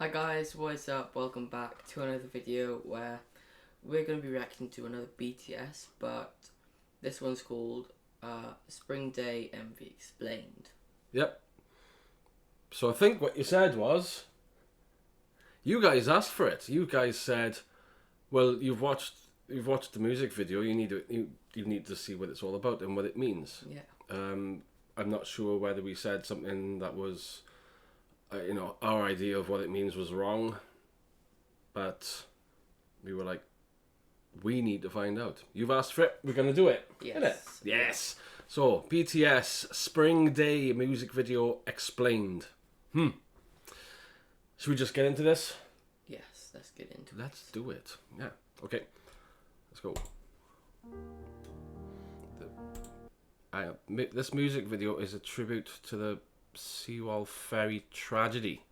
Hi guys, what's up? Welcome back to another video where we're going to be reacting to another BTS, but this one's called Spring Day MV Explained. Yep. So I think what you said was, you guys asked for it. You guys said, well, you've watched the music video. You need to see what it's all about and what it means. Yeah. I'm not sure whether we said something that was, our idea of what it means was wrong, but we were like, we need to find out. You've asked for it. We're gonna do it. Yes. Innit? Yes. So BTS Spring Day music video explained. Should we just get into this? Yes, let's get into it. Let's do it. Yeah. Okay. Let's go. This music video is a tribute to the Sewol ferry tragedy.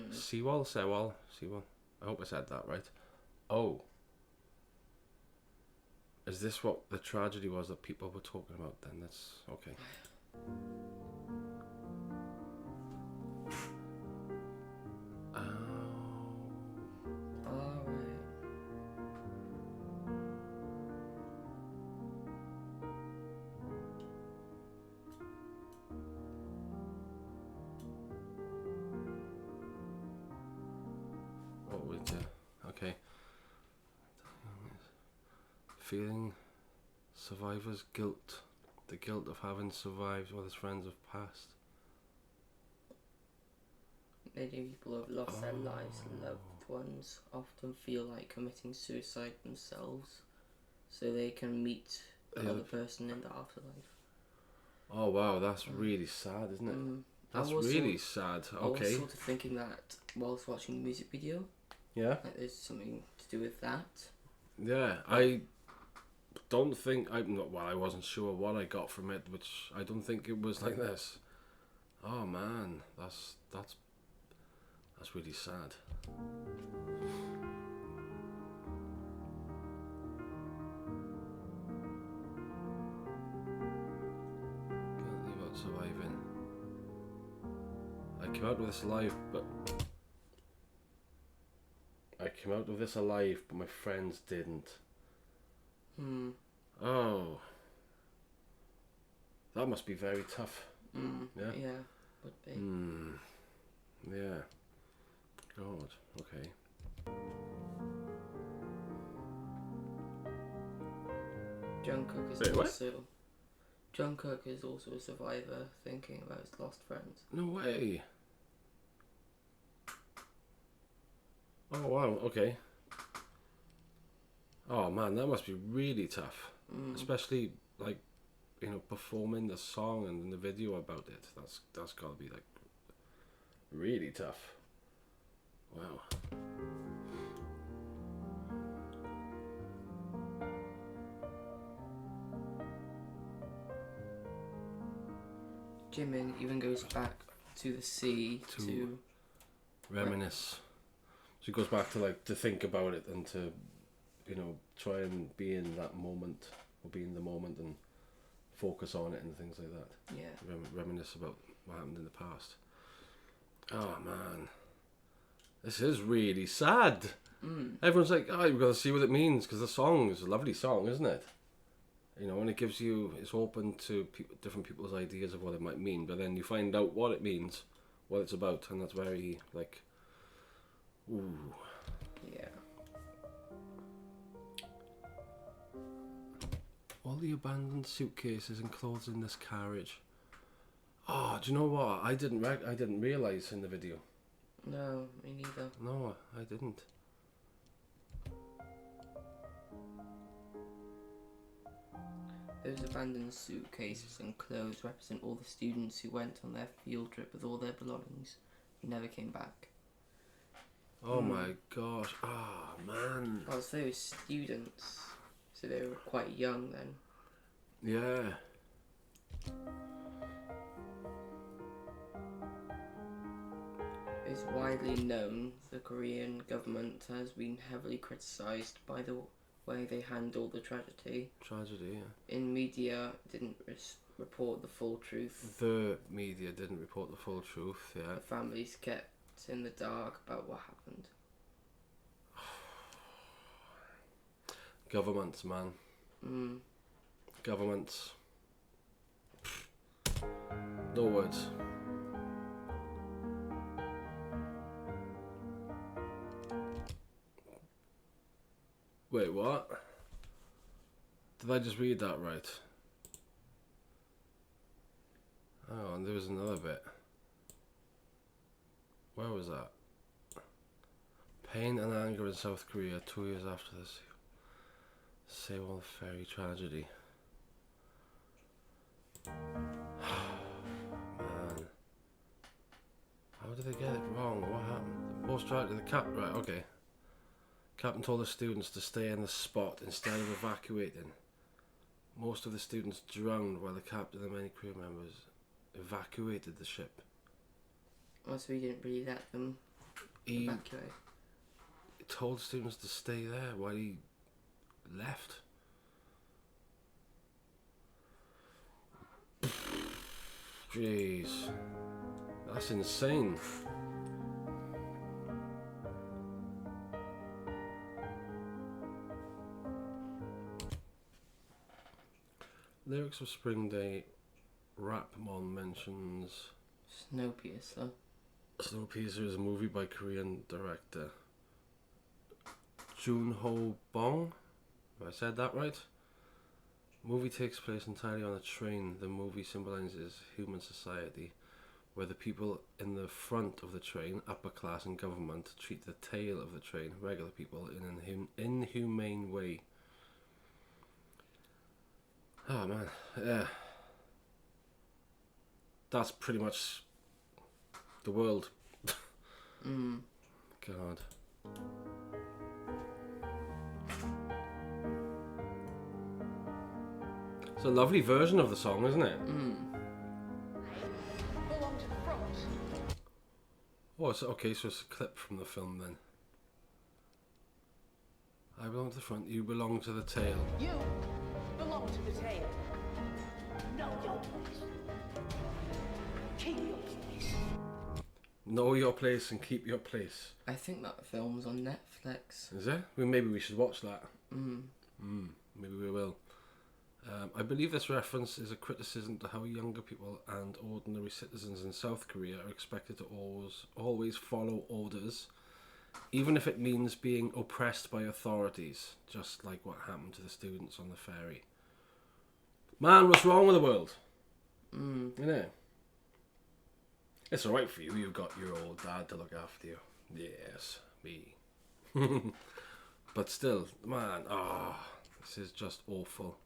Sewol. I hope I said that right. Oh. Is this what the tragedy was that people were talking about then? That's okay. What would okay. Feeling survivor's guilt. The guilt of having survived while his friends have passed. Many people have lost their lives and loved ones often feel like committing suicide themselves so they can meet another person in the afterlife. Oh wow, that's really sad, isn't it? That's really sad. Okay. I was sort of thinking that whilst watching the music video. Yeah. Like there's something to do with that. Yeah, I don't think I wasn't sure what I got from it, which I don't think it was like this. Oh man, that's really sad. Guilty about surviving. I came out of this alive, but my friends didn't. Oh, that must be very tough. Yeah. Yeah, would be. Yeah. God. Okay. Jungkook is also a survivor thinking about his lost friends. No way. Oh wow. Okay. Oh man, that must be really tough. Especially like, performing the song and the video about it. That's gotta be like really tough. Wow. Jimin even goes back to the sea to reminisce. So he goes back to think about it and to, try and be in that moment, or be in the moment and focus on it and things like that. Yeah. Reminisce about what happened in the past. Oh man, this is really sad. Everyone's like, oh, you've got to see what it means, because the song is a lovely song, isn't it? And it gives you, it's open to different people's ideas of what it might mean, but then you find out what it means, what it's about, and that's very, like, ooh. Yeah. All the abandoned suitcases and clothes in this carriage. Oh, do you know what? I didn't realise in the video. No, me neither. No, I didn't. Those abandoned suitcases and clothes represent all the students who went on their field trip with all their belongings who never came back. Oh my gosh. Oh man. Oh, so they were students. So they were quite young then. Yeah. It's widely known the Korean government has been heavily criticised by the way they handled the tragedy. Tragedy, yeah. In media, didn't report the full truth. The media didn't report the full truth, yeah. The families kept in the dark about what happened. Governments, man. Governments. No words. Wait, what? Did I just read that right? Oh, and there was another bit. Where was that? Pain and anger in South Korea 2 years after the Sewol ferry tragedy. Man. How did they get it wrong? What happened? Most likely the captain. Right, okay. Captain told the students to stay in the spot instead of evacuating. Most of the students drowned while the captain and many crew members evacuated the ship. Oh, so he didn't really let them evacuate. He told students to stay there while he left. Jeez. That's insane. Lyrics of Spring Day Rapmon mentions Snowpiercer. Snowpiercer is a movie by Korean director Jun-ho Bong. Have I said that right? Movie takes place entirely on a train. The movie symbolizes human society, where the people in the front of the train, upper class and government, treat the tail of the train, regular people, in an inhumane way. Oh man, yeah. That's pretty much the world. God. It's a lovely version of the song, isn't it? Belong to the front. Oh, it's, okay, so it's a clip from the film then. I belong to the front, you belong to the tail. You belong to the tail. Know your place. Keep your place. Know your place and keep your place. I think that film's on Netflix. Is it? Well, maybe we should watch that. Maybe we will. I believe this reference is a criticism to how younger people and ordinary citizens in South Korea are expected to always follow orders, even if it means being oppressed by authorities, just like what happened to the students on the ferry. Man, what's wrong with the world? You know? It's alright for you, you've got your old dad to look after you. Yes, me. But still, man, this is just awful.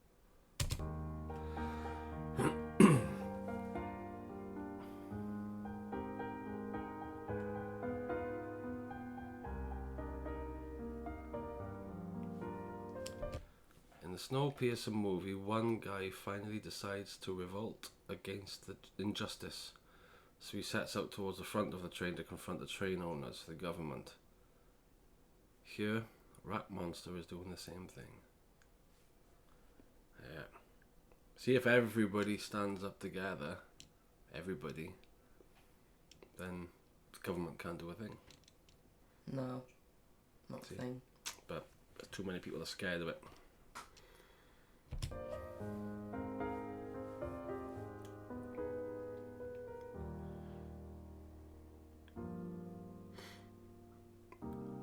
In the Snowpiercer movie, one guy finally decides to revolt against the injustice, so he sets out towards the front of the train to confront the train owners, the government. Here, Rat Monster is doing the same thing. Yeah. See, if everybody stands up together, everybody, then the government can't do a thing. No, not a thing. But too many people are scared of it.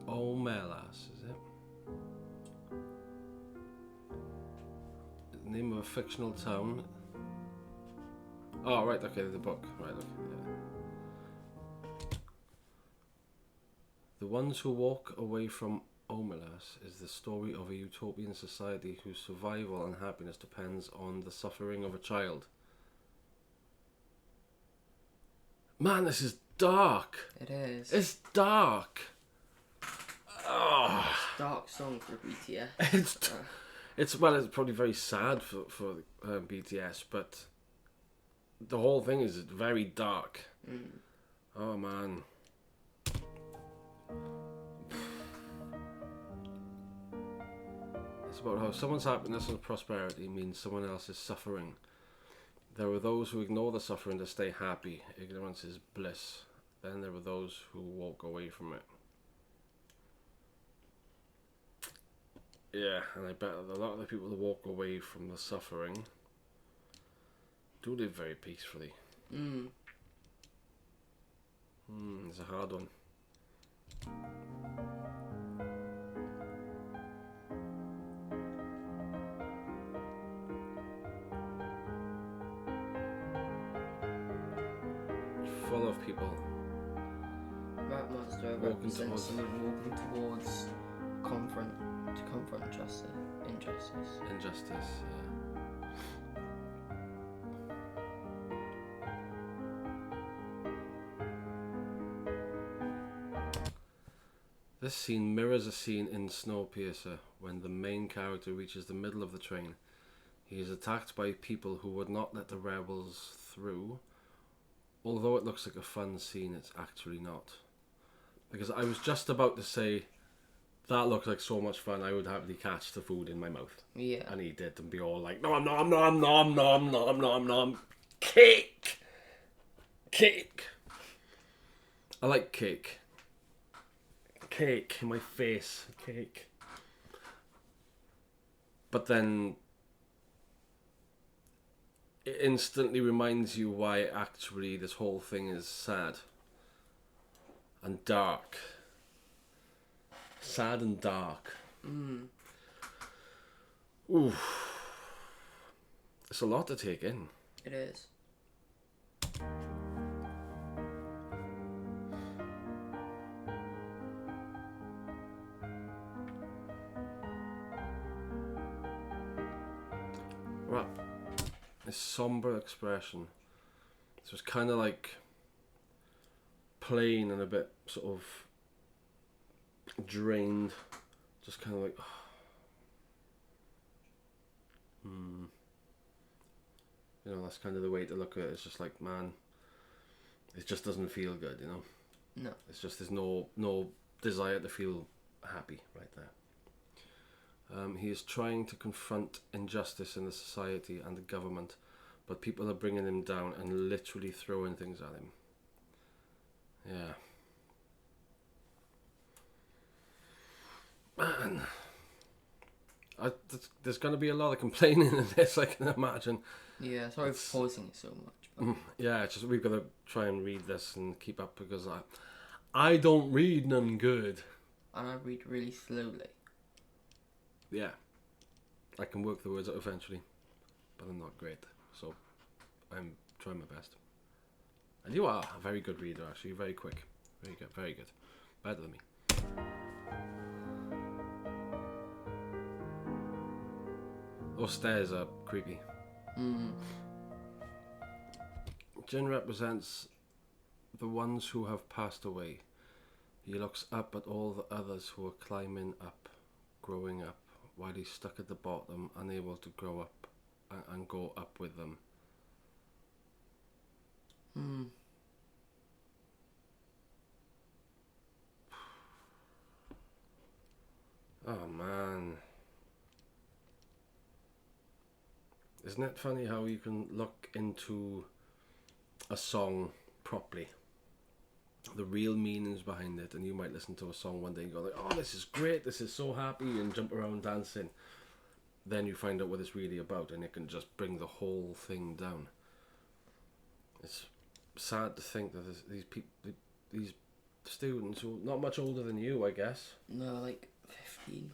Omelas, is it? The name of a fictional town. Oh, right, okay, the book. Right, okay, yeah. The Ones Who Walk Away from Omelas is the story of a utopian society whose survival and happiness depends on the suffering of a child. Man, this is dark. It is. It's dark. Oh. Dark song for BTS. It's probably very sad for BTS, but the whole thing is very dark. Oh man. It's about how someone's happiness and prosperity means someone else's suffering. There are those who ignore the suffering to stay happy. Ignorance is bliss. Then there are those who walk away from it. Yeah, and I bet a lot of the people that walk away from the suffering do live very peacefully. It's a hard one. Full of people. Rap Master Walking represents towards- someone walking towards to confront injustice. Injustice, yeah. This scene mirrors a scene in Snowpiercer when the main character reaches the middle of the train. He is attacked by people who would not let the rebels through. Although it looks like a fun scene, it's actually not. Because I was just about to say, that looks like so much fun, I would happily catch the food in my mouth. Yeah. And eat it and be all like, nom, nom, nom, nom, nom, nom, nom, nom. Cake! Cake! I like cake. Cake in my face. Cake. But then it instantly reminds you why actually this whole thing is sad and dark. Sad and dark. Ooh. It's a lot to take in. It is. Right. This somber expression. So it's kind of like plain and a bit sort of drained. Just kind of like... You know, that's kind of the way to look at it. It's just like, man, it just doesn't feel good, you know? No. It's just, there's no desire to feel happy right there. He is trying to confront injustice in the society and the government, but people are bringing him down and literally throwing things at him. Yeah. Man. There's going to be a lot of complaining in this, I can imagine. Yeah, sorry for pausing it so much. But Yeah, it's just we've got to try and read this and keep up because I don't read none good. and I read really slowly. Yeah. I can work the words out eventually, but I'm not great, so I'm trying my best. And you are a very good reader, actually. Very quick. Very good, very good. Better than me. Those stairs are creepy. Jin represents the ones who have passed away. He looks up at all the others who are climbing up, growing up, while he's stuck at the bottom, unable to grow up and go up with them. Oh man. Isn't it funny how you can look into a song properly, the real meanings behind it, and you might listen to a song one day and go like, oh, this is great, this is so happy, and jump around dancing. Then you find out what it's really about, and it can just bring the whole thing down. It's sad to think that these people, these students who are not much older than you, I guess, No, like 15.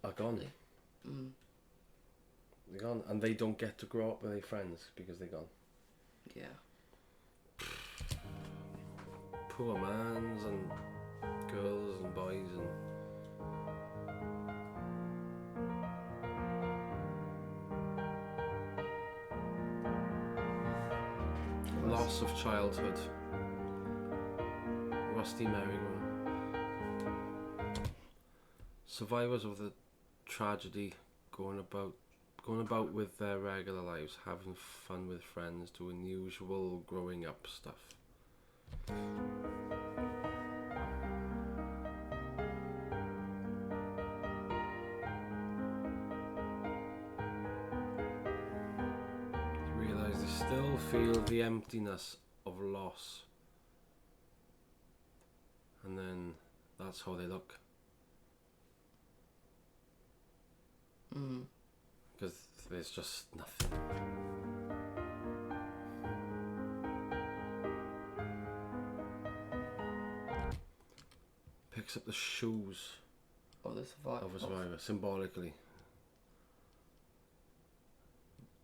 are gone. They're gone, and they don't get to grow up with their friends because they're gone. Yeah. Poor mans and girls and boys and loss of childhood. Rusty merry-go-round. Survivors of the tragedy going about with their regular lives, having fun with friends, doing usual growing up stuff. Realise they still feel the emptiness of loss. And then that's how they look. Because there's just nothing. Picks up the shoes Of the survivor. of a survivor, symbolically.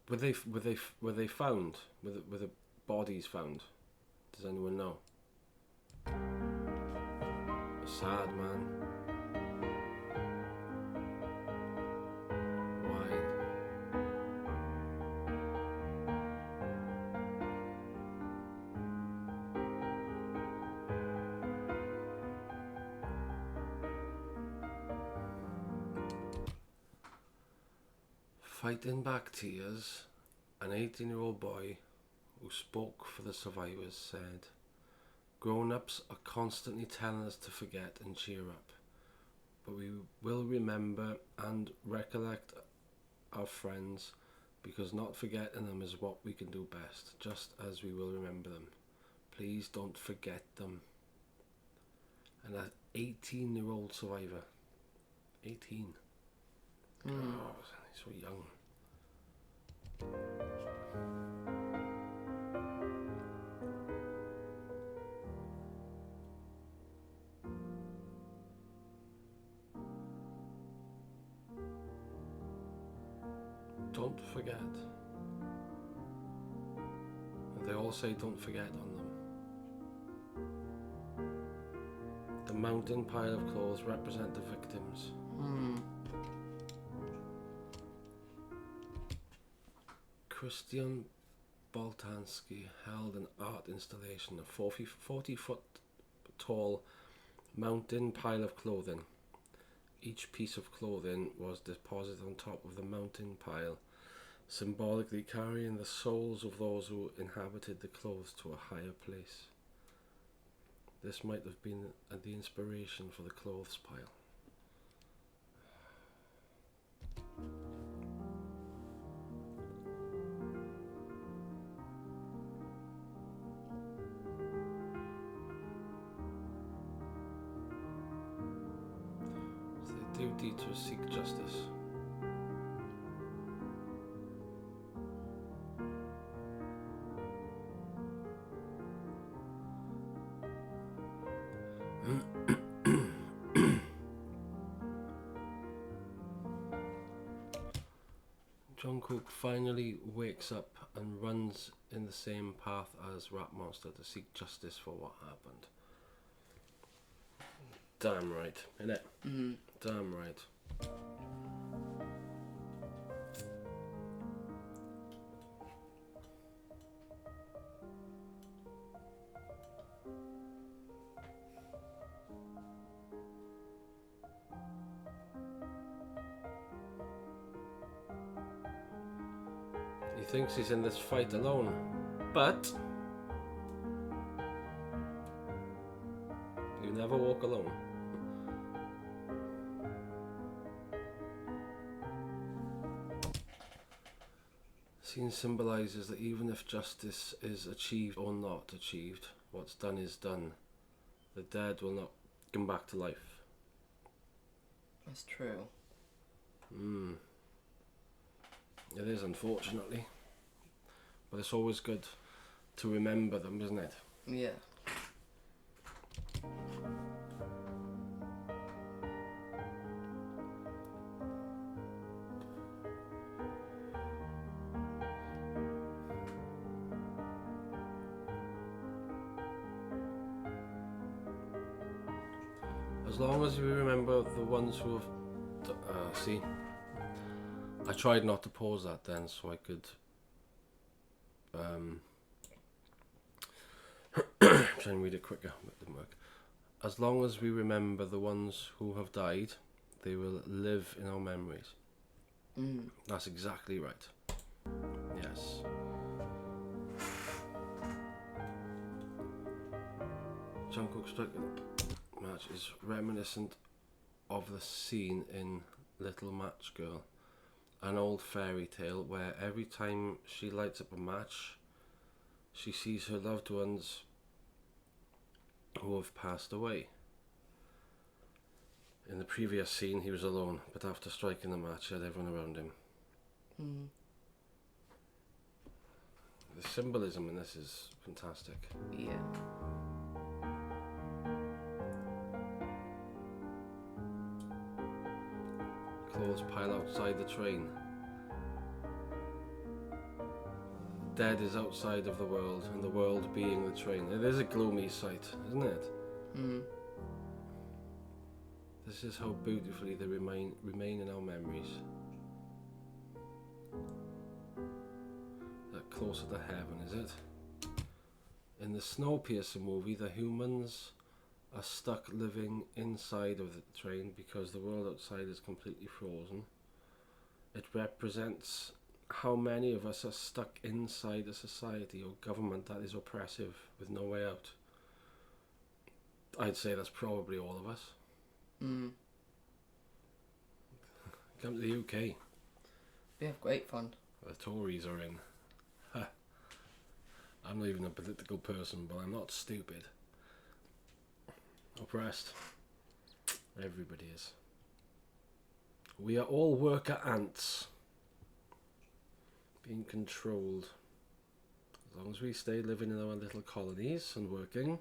Were they found? Were the bodies found? Does anyone know? Sad, man. Why? Fighting back tears, an 18-year-old boy who spoke for the survivors said, "Grown-ups are constantly telling us to forget and cheer up, but we will remember and recollect our friends, because not forgetting them is what we can do best, just as we will remember them. Please don't forget them." And an 18-year-old survivor. 18. Oh, he's so young. Don't forget. And they all say don't forget on them. The mountain pile of clothes represent the victims. Christian Boltanski held an art installation, a 40-foot tall mountain pile of clothing. Each piece of clothing was deposited on top of the mountain pile, symbolically carrying the souls of those who inhabited the clothes to a higher place. This might have been the inspiration for the clothes pile. It's their duty to seek justice. Jungkook finally wakes up and runs in the same path as Rat Monster to seek justice for what happened. Damn right, innit? Damn right. He thinks he's in this fight alone, but you never walk alone. Scene symbolises that even if justice is achieved or not achieved, what's done is done. The dead will not come back to life. That's true. It is, unfortunately. But it's always good to remember them, isn't it? Yeah. As long as we remember the ones who have... see, I tried not to pause that then so I could try and read it quicker, but it didn't work. As long as we remember the ones who have died, they will live in our memories. That's exactly right. Yes. Jungkook's match is reminiscent of the scene in Little Match Girl, an old fairy tale where every time she lights up a match, she sees her loved ones who have passed away. In the previous scene, he was alone, but after striking the match, he had everyone around him. The symbolism in this is fantastic. Yeah. Clothes pile outside the train. Dead is outside of the world, and the world being the train. It is a gloomy sight, isn't it? This is how beautifully they remain in our memories. That closer to heaven, is it? In the Snowpiercer movie, the humans are stuck living inside of the train because the world outside is completely frozen. It represents how many of us are stuck inside a society or government that is oppressive with no way out. I'd say that's probably all of us. Come to the UK. We have great fun. The Tories are in. I'm not even a political person, but I'm not stupid. Oppressed. Everybody is. We are all worker ants. Being controlled. As long as we stay living in our little colonies and working,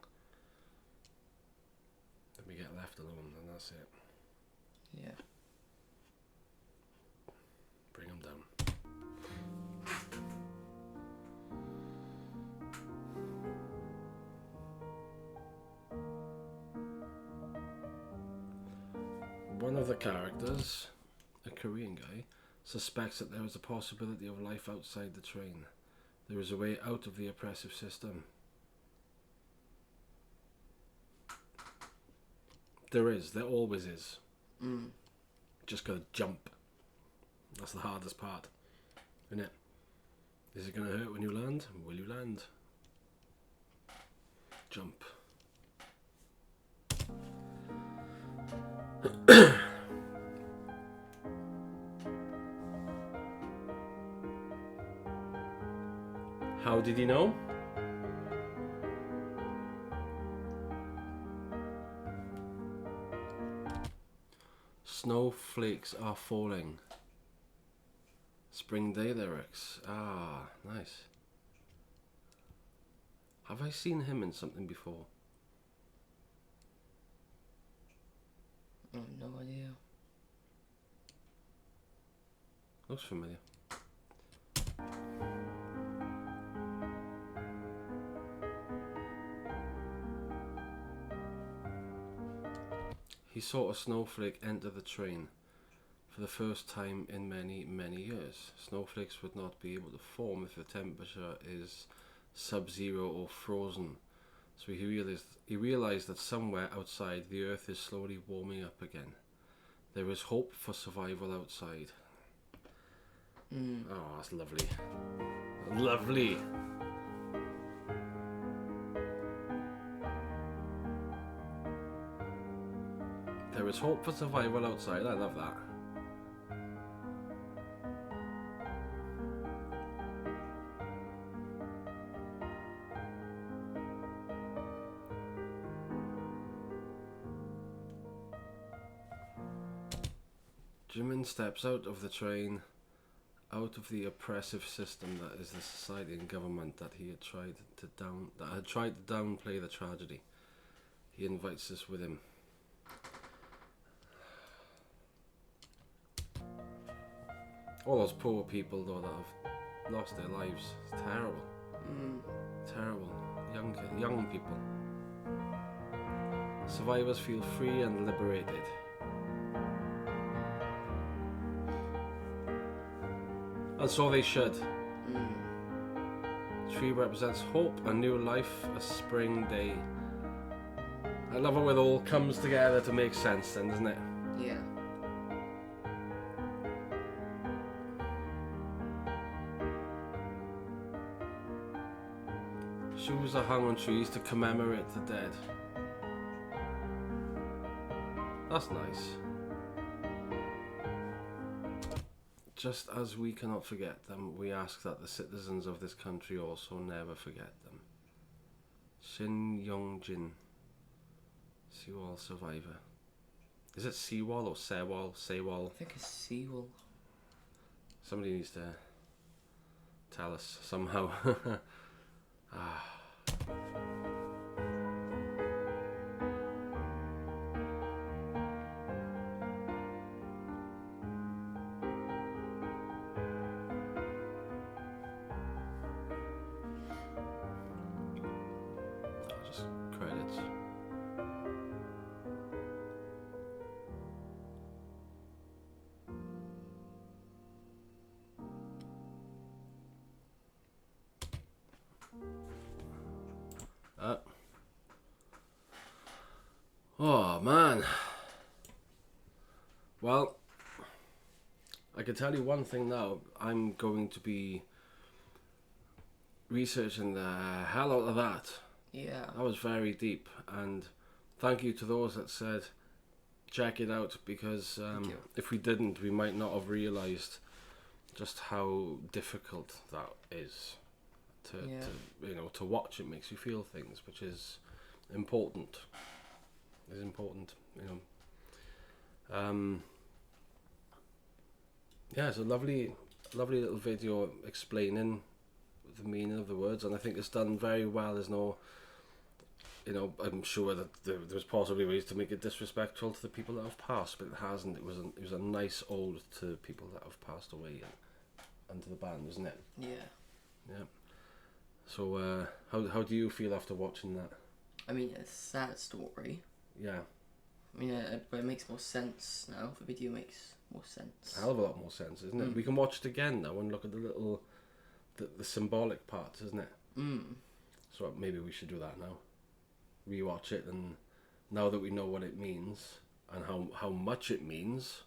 then we get left alone, and that's it. Yeah. Bring them down. One of the characters, a Korean guy, suspects that there is a possibility of life outside the train. There is a way out of the oppressive system. There is. There always is. Just gotta jump. That's the hardest part, isn't it? Is it gonna hurt when you land? Will you land? Jump. How did he know? Snowflakes are falling. Spring Day lyrics. Ah, nice. Have I seen him in something before? I have no idea. Looks familiar. He saw a snowflake enter the train for the first time in many, many years. Snowflakes would not be able to form if the temperature is sub-zero or frozen. So he realized that somewhere outside the earth is slowly warming up again. There is hope for survival outside. Oh, that's lovely. Lovely. There is hope for survival outside. I love that. Jimin steps out of the train, out of the oppressive system that is the society and government that he had tried to downplay the tragedy. He invites us with him. All those poor people though that have lost their lives. It's terrible. Terrible. Young people. Survivors feel free and liberated. And so they should. The tree represents hope, a new life, a spring day. I love how it all comes together to make sense then, doesn't it? Yeah. Shoes are hung on trees to commemorate the dead. That's nice. Just as we cannot forget them, we ask that the citizens of this country also never forget them. Shin Young-jin, Sewol survivor. Is it Sewol or Sewol? Sewol? I think it's Sewol. Somebody needs to tell us somehow. Ah. Just credits. Oh man. Well, I can tell you one thing now. I'm going to be researching the hell out of that. Yeah. That was very deep, and thank you to those that said check it out, because Thank you. if we didn't, we might not have realised just how difficult that is to, Yeah. to watch. It makes you feel things, which is important. It's important, yeah, it's a lovely little video explaining the meaning of the words, and I think it's done very well. There's no, I'm sure that there's possibly ways to make it disrespectful to the people that have passed, but it hasn't. It was a nice ode to people that have passed away and to the band, isn't it? Yeah. Yeah. So how do you feel after watching that? I mean, it's a sad story. Yeah. I mean, but it makes more sense now. The video makes more sense. A hell of a lot more sense, isn't it? We can watch it again now and look at the symbolic parts, isn't it? So maybe we should do that now. Rewatch it, and now that we know what it means and how much it means,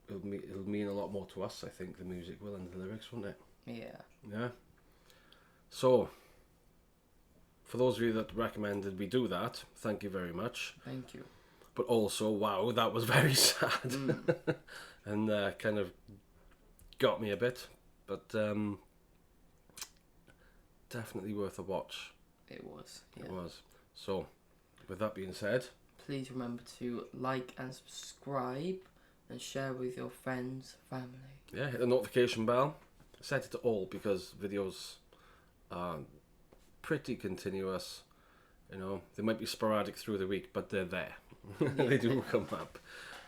it'll mean a lot more to us, I think, the music will and the lyrics, won't it? Yeah. Yeah. So, for those of you that recommended we do that, thank you very much. Thank you. But also, wow, that was very sad. And kind of got me a bit. But definitely worth a watch. It was. Yeah. It was. So, with that being said, Please remember to like and subscribe and share with your friends, family. yeah, hit the notification bell. Set it to all, because videos are pretty continuous. They might be sporadic through the week, but they're there. They do come up.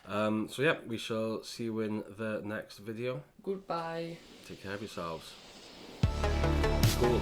So yeah, we shall see you in the next video. Goodbye. Take care of yourselves. Cool.